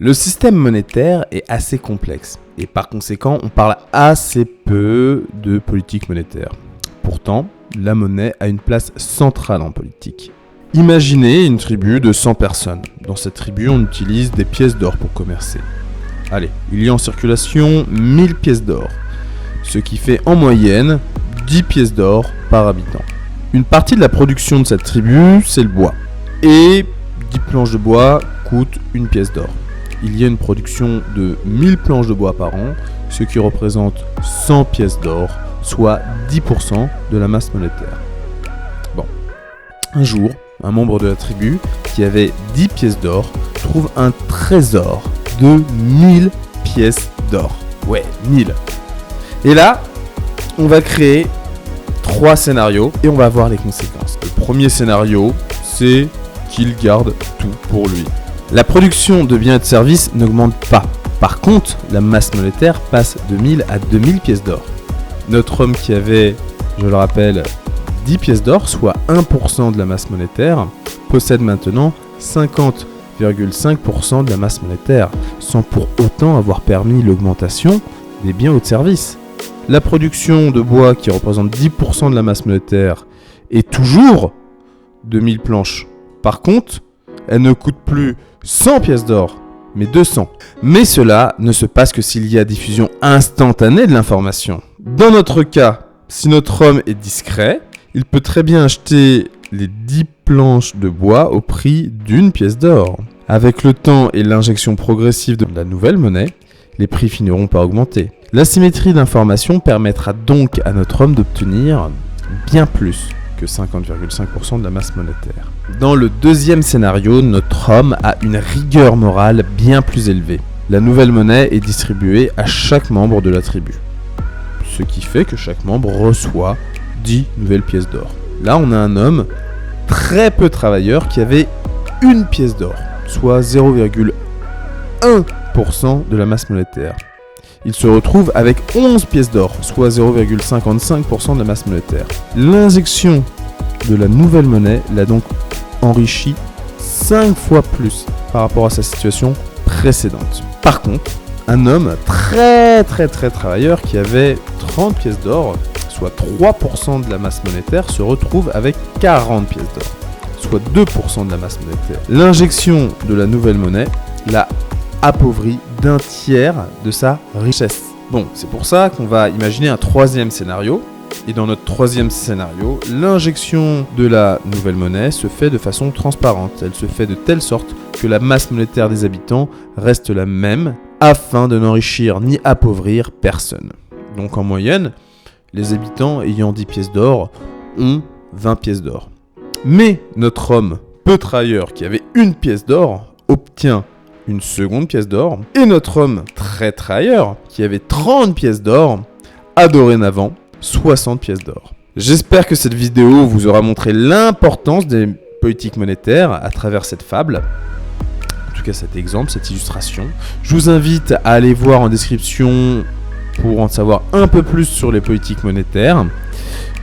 Le système monétaire est assez complexe et par conséquent, on parle assez peu de politique monétaire. Pourtant, la monnaie a une place centrale en politique. Imaginez une tribu de 100 personnes. Dans cette tribu, on utilise des pièces d'or pour commercer. Allez, il y a en circulation 1000 pièces d'or, ce qui fait en moyenne 10 pièces d'or par habitant. Une partie de la production de cette tribu, c'est le bois. Et 10 planches de bois coûtent une pièce d'or. Il y a une production de 1000 planches de bois par an, ce qui représente 100 pièces d'or, soit 10% de la masse monétaire. Bon, un jour, un membre de la tribu, qui avait 10 pièces d'or, trouve un trésor de 1000 pièces d'or. Ouais, 1000. Et là, on va créer 3 scénarios et on va voir les conséquences. Le premier scénario, c'est qu'il garde tout pour lui. La production de biens et de services n'augmente pas. Par contre, la masse monétaire passe de 1000 à 2000 pièces d'or. Notre homme qui avait, je le rappelle, 10 pièces d'or, soit 1% de la masse monétaire, possède maintenant 50,5% de la masse monétaire, sans pour autant avoir permis l'augmentation des biens ou de services. La production de bois, qui représente 10% de la masse monétaire, est toujours de 1000 planches. Par contre, elle ne coûte plus 100 pièces d'or, mais 200. Mais cela ne se passe que s'il y a diffusion instantanée de l'information. Dans notre cas, si notre homme est discret, il peut très bien acheter les 10 planches de bois au prix d'une pièce d'or. Avec le temps et l'injection progressive de la nouvelle monnaie, les prix finiront par augmenter. L'asymétrie d'information permettra donc à notre homme d'obtenir bien plus que 50,5% de la masse monétaire. Dans le deuxième scénario, notre homme a une rigueur morale bien plus élevée. La nouvelle monnaie est distribuée à chaque membre de la tribu, ce qui fait que chaque membre reçoit 10 nouvelles pièces d'or. Là, on a un homme très peu travailleur qui avait une pièce d'or, soit 0,1% de la masse monétaire. Il se retrouve avec 11 pièces d'or, soit 0,55% de la masse monétaire. L'injection de la nouvelle monnaie l'a donc enrichi 5 fois plus par rapport à sa situation précédente. Par contre, un homme très travailleur qui avait 30 pièces d'or, soit 3% de la masse monétaire, se retrouve avec 40 pièces d'or, soit 2% de la masse monétaire. L'injection de la nouvelle monnaie l'a appauvri d'un tiers de sa richesse. Bon, c'est pour ça qu'on va imaginer un troisième scénario. Et dans notre troisième scénario, l'injection de la nouvelle monnaie se fait de façon transparente. Elle se fait de telle sorte que la masse monétaire des habitants reste la même, afin de n'enrichir ni appauvrir personne. Donc en moyenne, les habitants ayant 10 pièces d'or ont 20 pièces d'or. Mais notre homme peu travailleur qui avait une pièce d'or obtient une seconde pièce d'or, et notre homme très travailleur, qui avait 30 pièces d'or, a dorénavant 60 pièces d'or. J'espère que cette vidéo vous aura montré l'importance des politiques monétaires à travers cette fable, en tout cas cet exemple, cette illustration. Je vous invite à aller voir en description pour en savoir un peu plus sur les politiques monétaires.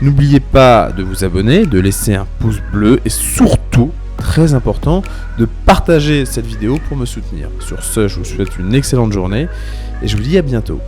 N'oubliez pas de vous abonner, de laisser un pouce bleu et surtout, très important, de partager cette vidéo pour me soutenir. Sur ce, je vous souhaite une excellente journée et je vous dis à bientôt.